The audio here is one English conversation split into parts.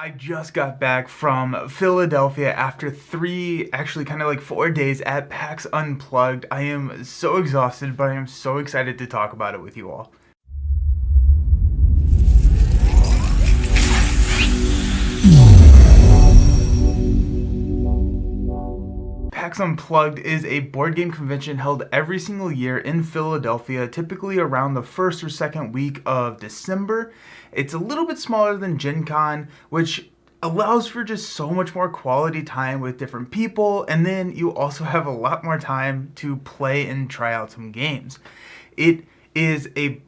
I just got back from Philadelphia after actually kind of like 4 days at PAX Unplugged. I am so exhausted, but I am so excited to talk about it with you all. PAX Unplugged is a board game convention held every single year in Philadelphia, typically around the first or second week of December. It's a little bit smaller than Gen Con, which allows for just so much more quality time with different people, and then you also have a lot more time to play and try out some games. It is a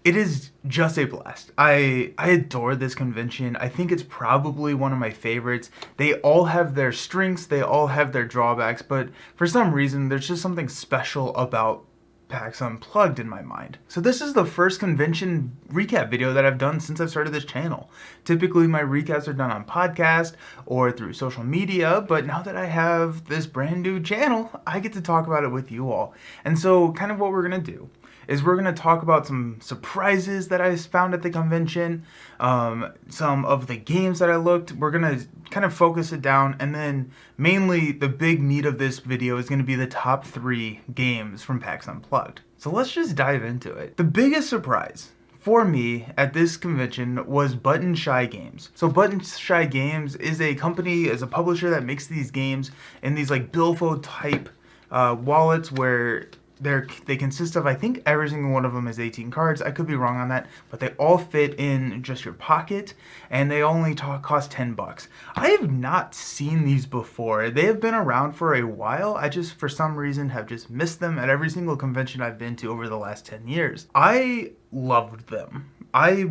it is just a blast. I adore this convention. I think it's probably one of my favorites. They all have their strengths, they all have their drawbacks, but for some reason there's just something special about PAX Unplugged in my mind. So this is the first convention recap video that I've done since I've started this channel. Typically my recaps are done on podcast or through social media, but now that I have this brand new channel, I get to talk about it with you all. And so kind of what we're gonna do is we're going to talk about some surprises that I found at the convention, some of the games that I looked. We're going to kind of focus it down, and then mainly the big meat of this video is going to be the top 3 games from PAX Unplugged. So let's just dive into it. The biggest surprise for me at this convention was Button Shy Games. So Button Shy Games is a company, is a publisher that makes these games in these like billfold type wallets where they consist of, I think every single one of them is 18 cards. I could be wrong on that, but they all fit in just your pocket, and they only cost $10. I have not seen these before. They have been around for a while. I just, for some reason, have just missed them at every single convention I've been to over the last 10 years. I loved them. I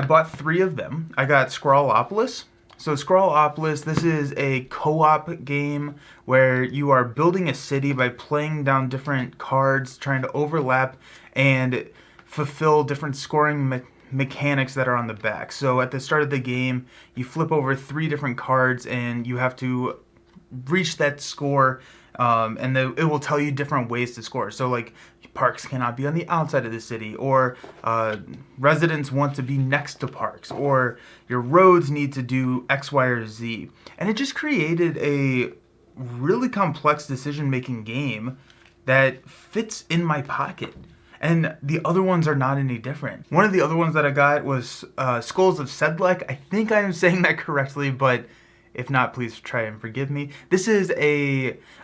bought 3 of them. I got Scrawlopolis. So Scrawlopolis, this is a co-op game where you are building a city by playing down different cards, trying to overlap and fulfill different scoring mechanics that are on the back. So at the start of the game, you flip over 3 different cards and you have to reach that score, and it will tell you different ways to score. So like parks cannot be on the outside of the city, or residents want to be next to parks, or your roads need to do X, Y, or Z. And it just created a really complex decision-making game that fits in my pocket. And the other ones are not any different. One of the other ones that I got was Skulls of Sedlec. I think I am saying that correctly, but if not, please try and forgive me. This is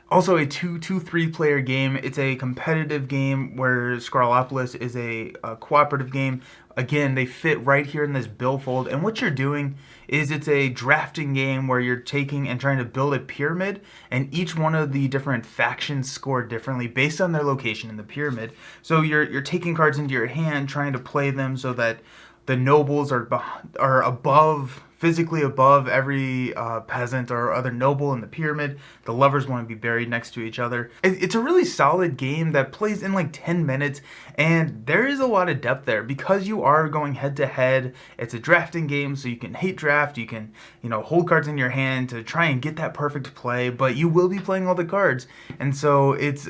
also a 2-3 player game. It's a competitive game where Scrawlopolis is a cooperative game. Again, they fit right here in this billfold. And what you're doing is it's a drafting game where you're taking and trying to build a pyramid, and each one of the different factions score differently based on their location in the pyramid. So you're taking cards into your hand, trying to play them so that the nobles are physically above every peasant or other noble in the pyramid. The lovers want to be buried next to each other. It's a really solid game that plays in like 10 minutes, and there is a lot of depth there because you are going head to head. It's a drafting game, so you can hate draft, you can, hold cards in your hand to try and get that perfect play, but you will be playing all the cards. And so it's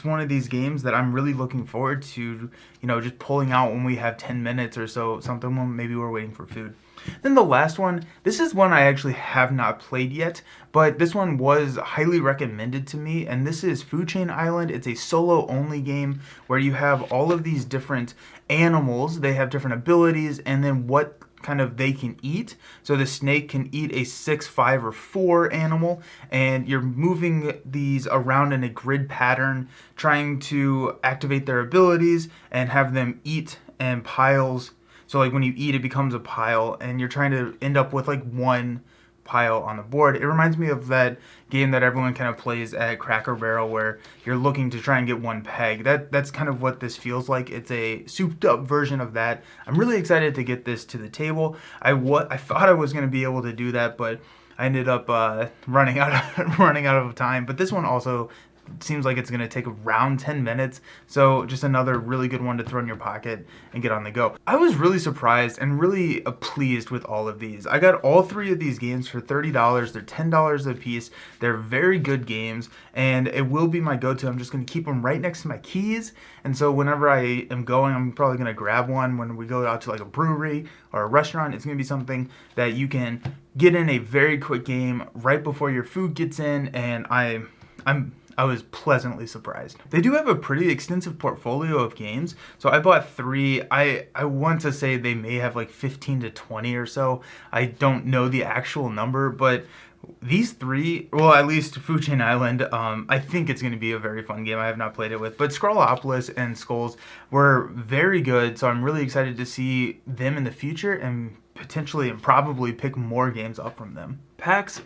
one of these games that I'm really looking forward to, just pulling out when we have 10 minutes or so, something when maybe we're waiting for food. Then the last one, this is one I actually have not played yet, but this one was highly recommended to me, and this is Food Chain Island. It's a solo-only game where you have all of these different animals. They have different abilities, and then what kind of they can eat. So the snake can eat a 6, 5, or 4 animal, and you're moving these around in a grid pattern, trying to activate their abilities and have them eat in piles. So like when you eat, it becomes a pile, and you're trying to end up with like one pile on the board. It reminds me of that game that everyone kind of plays at Cracker Barrel where you're looking to try and get one peg. That's kind of what this feels like. It's a souped up version of that. I'm really excited to get this to the table. I thought I was going to be able to do that, but I ended up running out of time. But this one also seems like it's going to take around 10 minutes. So just another really good one to throw in your pocket and get on the go. I was really surprised and really pleased with all of these. I got all three of these games for $30. They're $10 a piece. They're very good games, and it will be my go-to. I'm just going to keep them right next to my keys. And so whenever I am going, I'm probably going to grab one when we go out to like a brewery or a restaurant. It's going to be something that you can get in a very quick game right before your food gets in, and I was pleasantly surprised. They do have a pretty extensive portfolio of games. So I bought 3. I want to say they may have like 15 to 20 or so. I don't know the actual number, but these 3, well, at least Food Chain Island, I think it's going to be a very fun game. I have not played it with, but Scrollopolis and Skulls were very good. So I'm really excited to see them in the future and potentially and probably pick more games up from them. PAX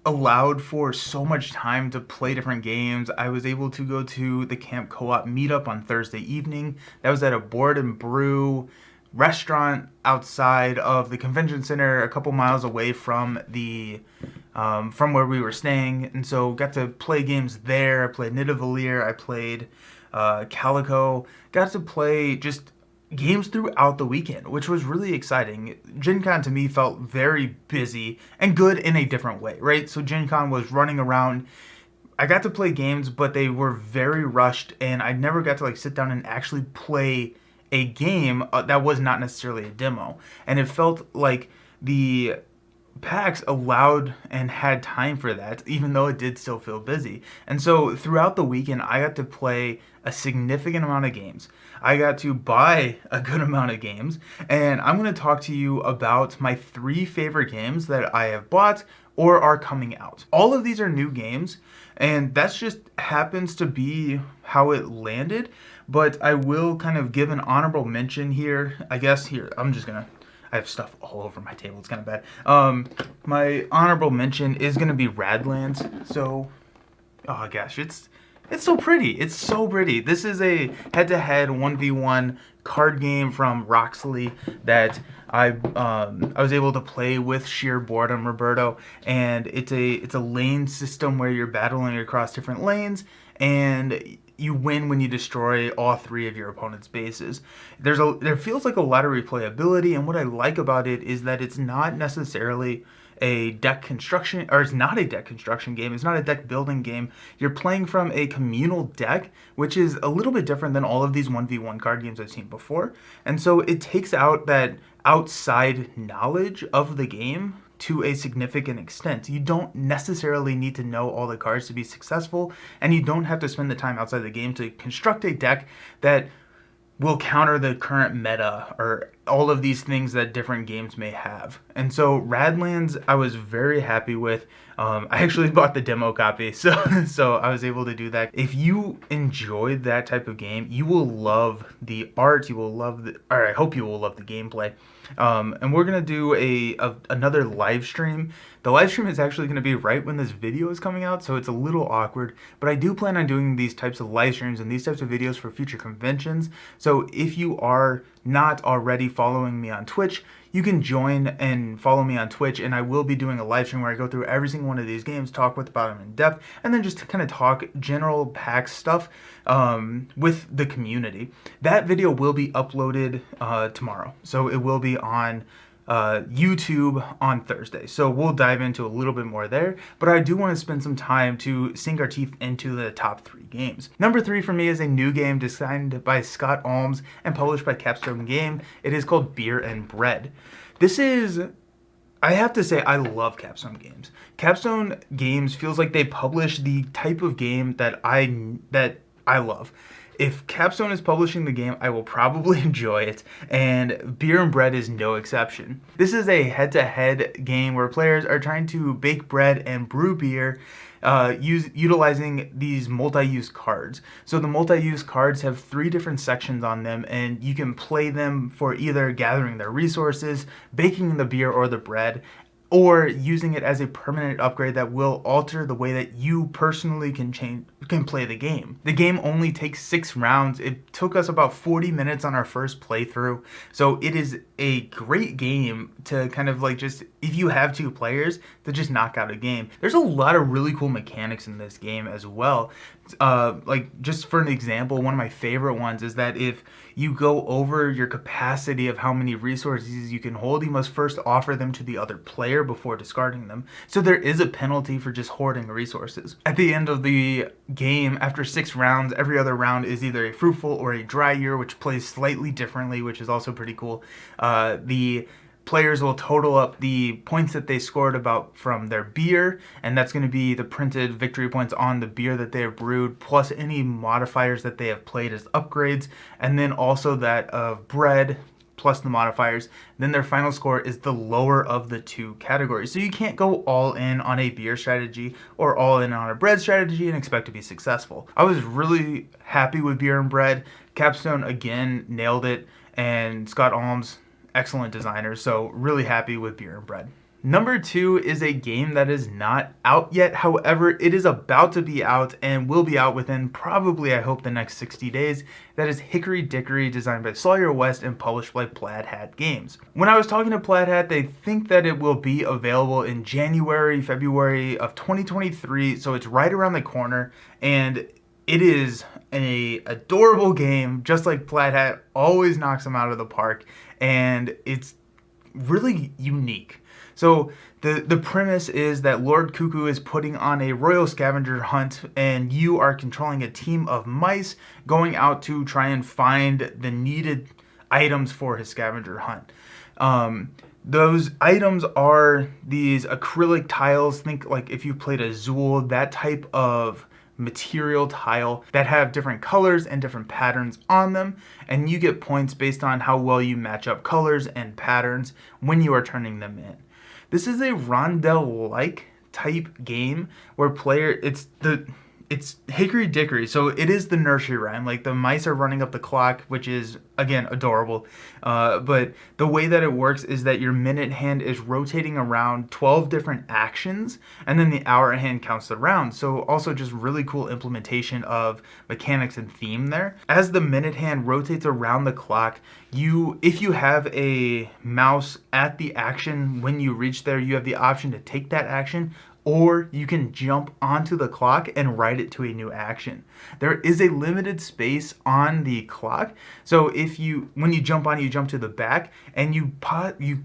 allowed for so much time to play different games. I was able to go to the Camp Co-op meetup on Thursday evening. That was at a Board and Brew restaurant outside of the convention center, a couple miles away from the from where we were staying, and so got to play games there. I played Nidavellir, I played Calico, got to play just games throughout the weekend, which was really exciting. Gen Con to me felt very busy and good in a different way, right? So Gen Con was running around. I got to play games, but they were very rushed, and I never got to like sit down and actually play a game that was not necessarily a demo. And it felt like the PAX allowed and had time for that, even though it did still feel busy. And so throughout the weekend, I got to play a significant amount of games. I got to buy a good amount of games, and I'm going to talk to you about my 3 favorite games that I have bought or are coming out. All of these are new games, and that's just happens to be how it landed, but I will kind of give an honorable mention here. I guess here, I have stuff all over my table. It's kind of bad. My honorable mention is going to be Radlands. So, oh gosh, it's so pretty. It's so pretty. This is a head-to-head 1v1 card game from Roxley that I was able to play with sheer boredom, Roberto. And it's a lane system where you're battling across different lanes, and you win when you destroy all 3 of your opponent's bases. There feels like a lot of replayability, and what I like about it is that it's not necessarily a deck construction, or it's not a deck construction game. It's not a deck building game. You're playing from a communal deck, which is a little bit different than all of these 1v1 card games I've seen before. And so it takes out that outside knowledge of the game to a significant extent. You don't necessarily need to know all the cards to be successful, and you don't have to spend the time outside the game to construct a deck that will counter the current meta or all of these things that different games may have. And so Radlands, I was very happy with. I actually bought the demo copy, so I was able to do that. If you enjoyed that type of game, you will love the art. You will love or I hope you will love the gameplay. And we're gonna do another live stream. The live stream is actually gonna be right when this video is coming out, so it's a little awkward. But I do plan on doing these types of live streams and these types of videos for future conventions. So if you are not already following me on Twitch, you can join and follow me on Twitch, and I will be doing a live stream where I go through every single one of these games, talk about them in depth, and then just kind of talk general PAX stuff with the community. That video will be uploaded tomorrow, so it will be on YouTube on Thursday. So we'll dive into a little bit more there, but I do want to spend some time to sink our teeth into the top 3 games. Number 3 for me is a new game designed by Scott Alms and published by Capstone Game. It is called Beer and Bread. This is, I have to say, I love Capstone Games. Capstone Games feels like they publish the type of game that I love. If Capstone is publishing the game, I will probably enjoy it, and Beer and Bread is no exception. This is a head-to-head game where players are trying to bake bread and brew beer utilizing these multi-use cards. So the multi-use cards have 3 different sections on them, and you can play them for either gathering their resources, baking the beer or the bread, or using it as a permanent upgrade that will alter the way that you personally can play the game. The game only takes 6 rounds. It took us about 40 minutes on our first playthrough, so it is a great game to kind of like just if you have two players to just knock out a game. There's a lot of really cool mechanics in this game as well. Like just for an example, one of my favorite ones is that if you go over your capacity of how many resources you can hold, you must first offer them to the other player before discarding them. So there is a penalty for just hoarding resources. At the end of the game, after 6 rounds, every other round is either a fruitful or a dry year, which plays slightly differently, which is also pretty cool. The players will total up the points that they scored about from their beer, and that's going to be the printed victory points on the beer that they have brewed, plus any modifiers that they have played as upgrades, and then also that of bread, plus the modifiers. Then their final score is the lower of the two categories. So you can't go all in on a beer strategy or all in on a bread strategy and expect to be successful. I was really happy with beer and bread. Capstone again nailed it, and Scott Alms, excellent designer, so really happy with beer and bread. Number 2 is a game that is not out yet. However, it is about to be out and will be out within probably, I hope, the next 60 days. That is Hickory Dickory, designed by Sawyer West and published by Plaid Hat Games. When I was talking to Plaid Hat, they think that it will be available in January, February of 2023, so it's right around the corner, and it is an adorable game, just like Plaid Hat always knocks them out of the park, and it's really unique. So the premise is that Lord Cuckoo is putting on a royal scavenger hunt, and you are controlling a team of mice going out to try and find the needed items for his scavenger hunt. Those items are these acrylic tiles. Think like if you played a Zool, that type of material tile that have different colors and different patterns on them, and you get points based on how well you match up colors and patterns when you are turning them in. This is a rondel-like type game where it's Hickory Dickory, so it is the nursery rhyme. Like the mice are running up the clock, which is again adorable. But the way that it works is that your minute hand is rotating around 12 different actions, and then the hour hand counts the rounds. So also just really cool implementation of mechanics and theme there. As the minute hand rotates around the clock, if you have a mouse at the action when you reach there, you have the option to take that action, or you can jump onto the clock and write it to a new action. There is a limited space on the clock, so when you jump on, you jump to the back, and you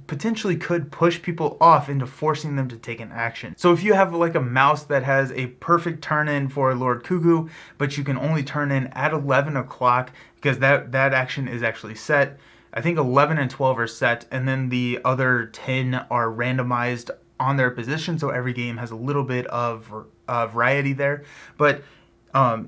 potentially could push people off into forcing them to take an action. So if you have like a mouse that has a perfect turn in for Lord Cuckoo, but you can only turn in at 11 o'clock because that action is actually set. I think 11 and 12 are set, and then the other 10 are randomized on their position, so every game has a little bit of variety there. But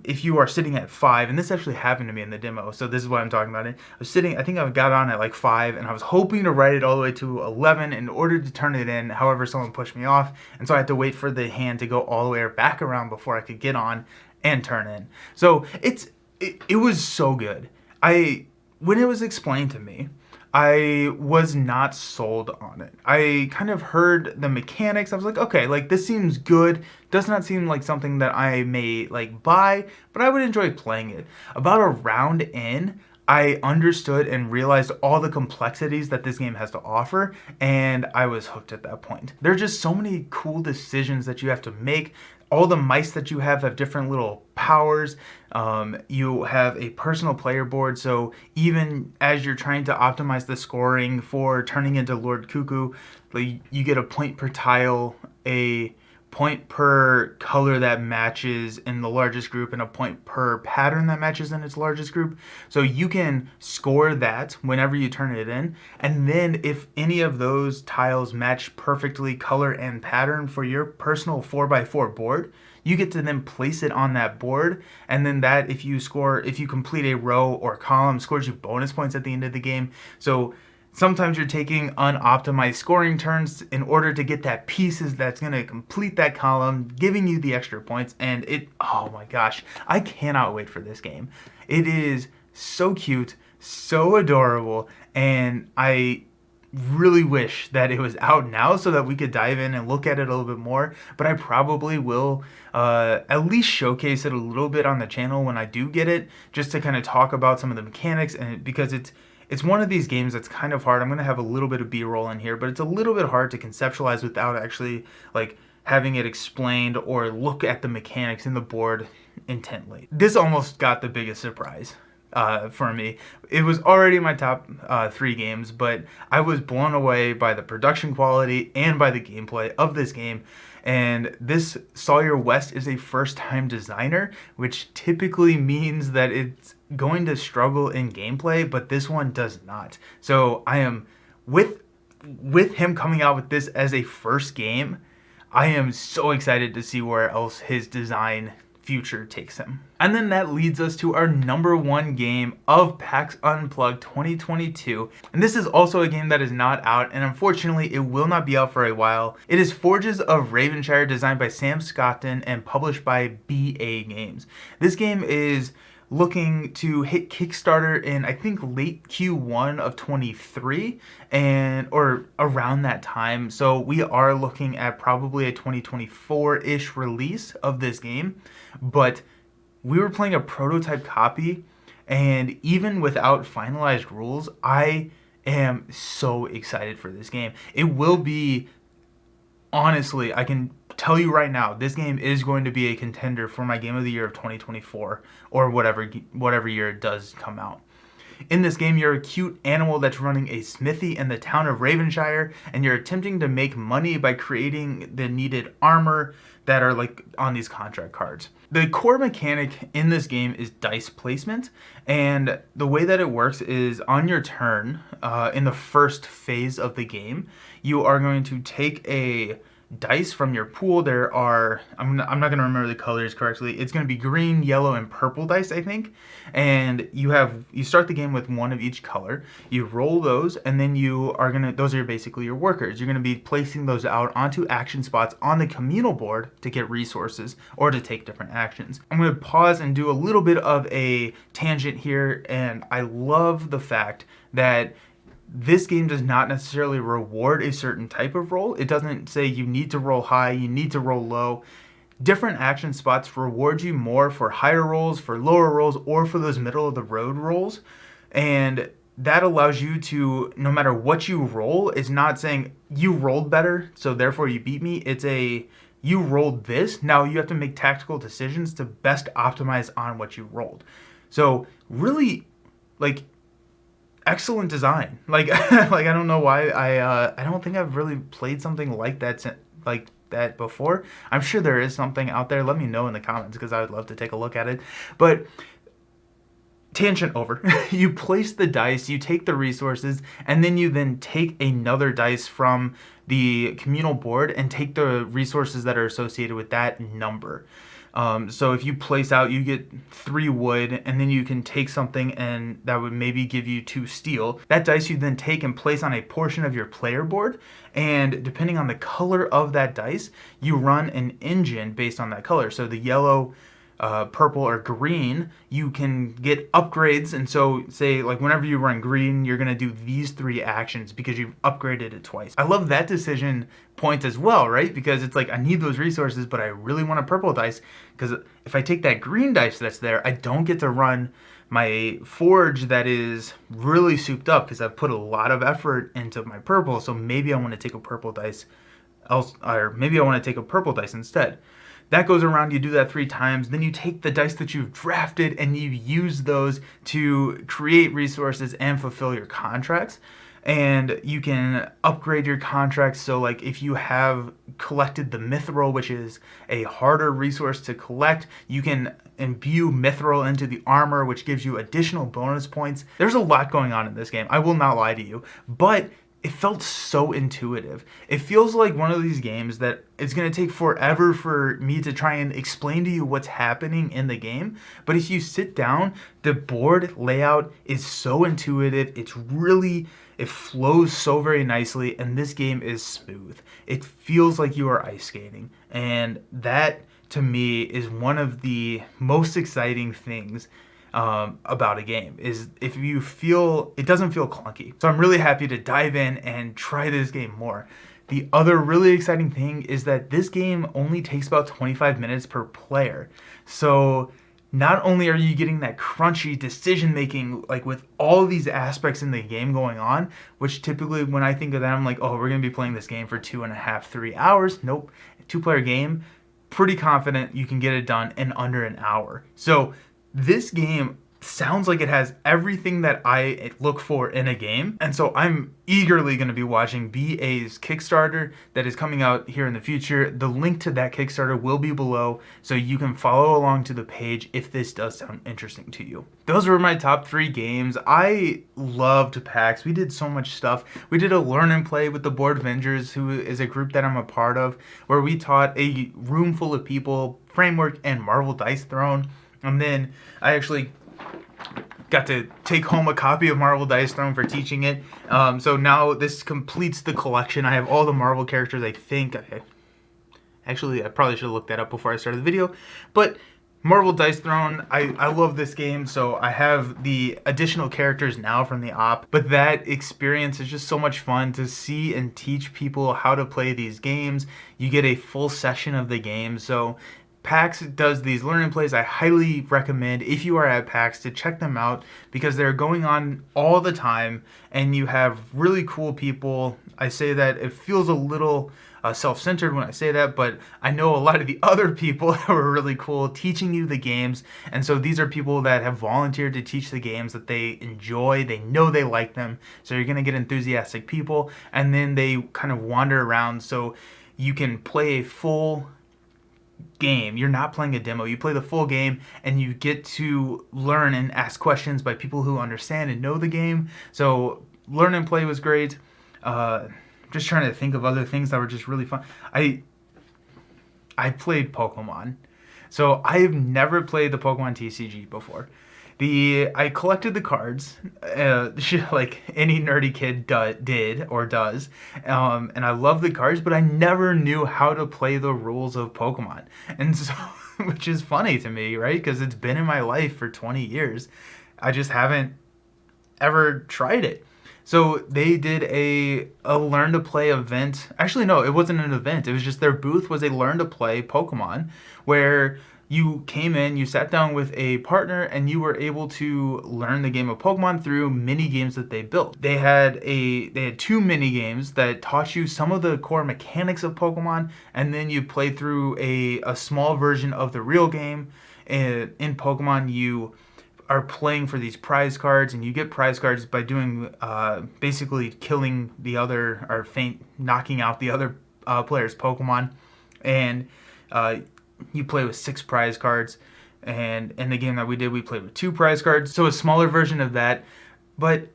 if you are sitting at 5, and this actually happened to me in the demo, so this is what I'm talking about. I was sitting, I think I got on at like 5, and I was hoping to write it all the way to 11 in order to turn it in. However, someone pushed me off, and so I had to wait for the hand to go all the way back around before I could get on and turn in. So it was so good. When it was explained to me, I was not sold on it. I kind of heard the mechanics. I was like, okay, like this seems good. Does not seem like something that I may like buy, but I would enjoy playing it. About a round in, I understood and realized all the complexities that this game has to offer, and I was hooked at that point. There are just so many cool decisions that you have to make. All the mice that you have different little powers. You have a personal player board, so even as you're trying to optimize the scoring for turning into Lord Cuckoo, like you get a point per tile, a point per color that matches in the largest group, and a point per pattern that matches in its largest group. So you can score that whenever you turn it in, and then if any of those tiles match perfectly color and pattern for your personal 4x4 board, you get to then place it on that board, and then that if you complete a row or column, scores you bonus points at the end of the game. So sometimes you're taking unoptimized scoring turns in order to get that pieces that's going to complete that column, giving you the extra points. And oh my gosh, I cannot wait for this game. It is so cute, so adorable, and I really wish that it was out now so that we could dive in and look at it a little bit more. But I probably will at least showcase it a little bit on the channel when I do get it, just to kind of talk about some of the mechanics, and because it's one of these games that's kind of hard. I'm going to have a little bit of B-roll in here, but it's a little bit hard to conceptualize without actually like having it explained or look at the mechanics in the board intently. This almost got the biggest surprise for me. It was already in my top 3 games, but I was blown away by the production quality and by the gameplay of this game. And this Sawyer West is a first-time designer, which typically means that it's going to struggle in gameplay, but this one does not. So I am with him coming out with this as a first game. I am so excited to see where else his design future takes him. And then that leads us to our number 1 game of PAX Unplugged 2022. And this is also a game that is not out, and unfortunately it will not be out for a while. It is Forges of Ravenshire, designed by Sam Scotton and published by BA Games. This game is looking to hit Kickstarter in, I think, late Q1 of 23 or around that time. So we are looking at probably a 2024-ish release of this game. But we were playing a prototype copy, and even without finalized rules, I am so excited for this game. It will be, honestly, I can tell you right now, this game is going to be a contender for my Game of the Year of 2024, or whatever year it does come out. In this game, you're a cute animal that's running a smithy in the town of Ravenshire, and you're attempting to make money by creating the needed armor that are like on these contract cards. The core mechanic in this game is dice placement, and the way that it works is on your turn, in the first phase of the game, you are going to take a dice from your pool. There are, I'm not going to remember the colors correctly. It's going to be green, yellow, and purple dice, I think. And you start the game with one of each color. You roll those, and then those are basically your workers. You're going to be placing those out onto action spots on the communal board to get resources or to take different actions. I'm going to pause and do a little bit of a tangent here, and I love the fact that this game does not necessarily reward a certain type of roll. It doesn't say you need to roll high, you need to roll low. Different action spots reward you more for higher rolls, for lower rolls, or for those middle of the road rolls. And that allows you to, no matter what you roll, it's not saying you rolled better, so therefore you beat me. It's you rolled this, now you have to make tactical decisions to best optimize on what you rolled. So really, excellent design. I don't know why I don't think I've really played something like that before. I'm sure there is something out there. Let me know in the comments because I would love to take a look at it. But tangent over. You place the dice, you take the resources, and then you take another dice from the communal board and take the resources that are associated with that number. So if you place out, you get 3 wood, and then you can take something and that would maybe give you 2 steel. That dice you then take and place on a portion of your player board, and depending on the color of that dice, you run an engine based on that color. So the yellow, purple, or green, you can get upgrades, and so say whenever you run green, you're going to do these 3 actions because you've upgraded it twice. I love that decision point as well, right? Because it's I need those resources, but I really want a purple dice, because if I take that green dice that's there, I don't get to run my forge that is really souped up because I've put a lot of effort into my purple, so maybe I want to take a purple dice instead. That goes around, you do that 3 times, then you take the dice that you've drafted and you use those to create resources and fulfill your contracts. And you can upgrade your contracts, so if you have collected the mithril, which is a harder resource to collect, you can imbue mithril into the armor, which gives you additional bonus points. There's a lot going on in this game, I will not lie to you, but it felt so intuitive. It feels like one of these games that it's going to take forever for me to try and explain to you what's happening in the game. But if you sit down, the board layout is so intuitive. It flows so very nicely, and this game is smooth. It feels like you are ice skating. And that, to me, is one of the most exciting things about a game, is if you feel it doesn't feel clunky. So I'm really happy to dive in and try this game more. The other really exciting thing is that this game only takes about 25 minutes per player. So not only are you getting that crunchy decision making, like with all these aspects in the game going on, which typically when I think of that, I'm like, oh, we're going to be playing this game for 2.5, 3 hours. Nope. 2-player game, pretty confident you can get it done in under an hour. So this game sounds like it has everything that I look for in a game. And so I'm eagerly going to be watching BA's Kickstarter that is coming out here in the future. The link to that Kickstarter will be below, so you can follow along to the page if this does sound interesting to you. Those were my top 3 games. I loved PAX. We did so much stuff. We did a learn and play with the Board Avengers, who is a group that I'm a part of, where we taught a room full of people Framework and Marvel Dice Throne. And then I actually got to take home a copy of Marvel Dice Throne for teaching it. So now this completes the collection. I have all the Marvel characters, I think. Actually, I probably should have looked that up before I started the video. But Marvel Dice Throne, I love this game, so I have the additional characters now from the op. But that experience is just so much fun to see and teach people how to play these games. You get a full session of the game, so PAX does these learning plays. I highly recommend, if you are at PAX, to check them out because they're going on all the time and you have really cool people. I say that it feels a little self-centered when I say that, but I know a lot of the other people that were really cool teaching you the games, and so these are people that have volunteered to teach the games that they enjoy. They know they like them, so you're going to get enthusiastic people, and then they kind of wander around so you can play a full game. You're not playing a demo. You play the full game and you get to learn and ask questions by people who understand and know the game. So learn and play was great. Just trying to think of other things that were just really fun. I played Pokemon. So I've never played the Pokemon TCG before. I collected the cards, like any nerdy kid did or does, and I love the cards, but I never knew how to play the rules of Pokemon, and so, which is funny to me, right? Because it's been in my life for 20 years. I just haven't ever tried it. So they did a learn to play event. Actually, no, it wasn't an event. It was just their booth was a learn to play Pokemon, where you came in, you sat down with a partner, and you were able to learn the game of Pokemon through mini games that they built. They had 2 mini games that taught you some of the core mechanics of Pokemon, and then you played through a small version of the real game. In Pokemon, you are playing for these prize cards, and you get prize cards by doing basically killing the other, or knocking out the other player's Pokemon, and you play with 6 prize cards. And in the game that we did, we played with 2 prize cards, so a smaller version of that. But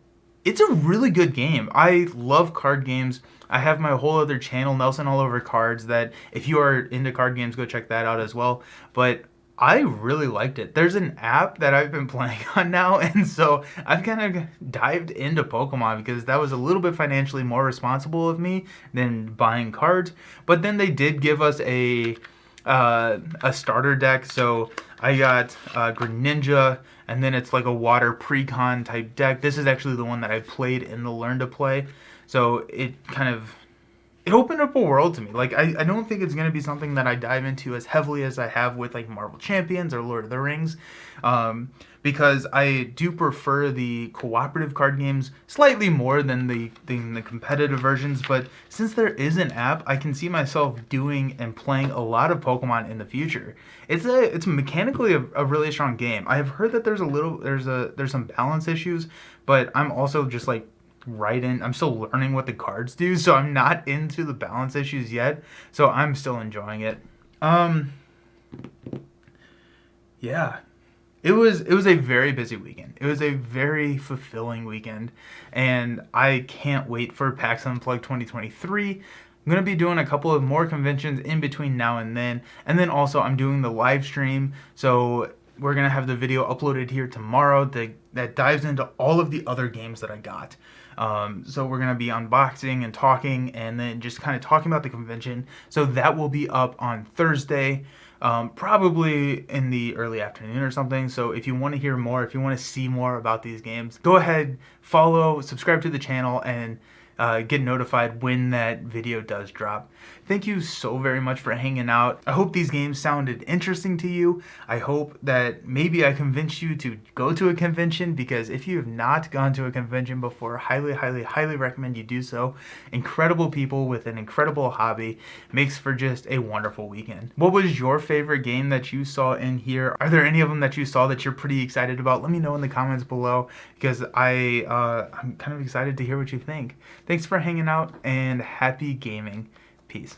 it's a really good game. I love card games. I have my whole other channel, Nelson All Over Cards, that if you are into card games, go check that out as well. But I really liked it. There's an app that I've been playing on now, and so I've kind of dived into Pokemon because that was a little bit financially more responsible of me than buying cards. But then they did give us a starter deck, so I got Greninja, and then it's like a water precon type deck. This is actually the one that I played in the Learn to Play, so it opened up a world to me. Like, I don't think it's going to be something that I dive into as heavily as I have with like Marvel Champions or Lord of the Rings, because I do prefer the cooperative card games slightly more than the competitive versions. But since there is an app, I can see myself doing and playing a lot of Pokemon in the future. It's mechanically a really strong game. I have heard that there's some balance issues, but I'm also just like I'm still learning what the cards do, so I'm not into the balance issues yet, so I'm still enjoying it. Yeah, it was a very busy weekend. It was a very fulfilling weekend, and I can't wait for PAX Unplugged 2023. I'm going to be doing a couple of more conventions in between now and then also I'm doing the live stream, so we're going to have the video uploaded here tomorrow that dives into all of the other games that I got. So we're going to be unboxing and talking, and then just kind of talking about the convention. So that will be up on Thursday, probably in the early afternoon or something. So if you want to hear more, if you want to see more about these games, go ahead, follow, subscribe to the channel, and get notified when that video does drop. Thank you so very much for hanging out. I hope these games sounded interesting to you. I hope that maybe I convinced you to go to a convention, because if you have not gone to a convention before, highly, highly, highly recommend you do so. Incredible people with an incredible hobby, makes for just a wonderful weekend. What was your favorite game that you saw in here? Are there any of them that you saw that you're pretty excited about? Let me know in the comments below, because I'm kind of excited to hear what you think. Thanks for hanging out, and happy gaming. Peace.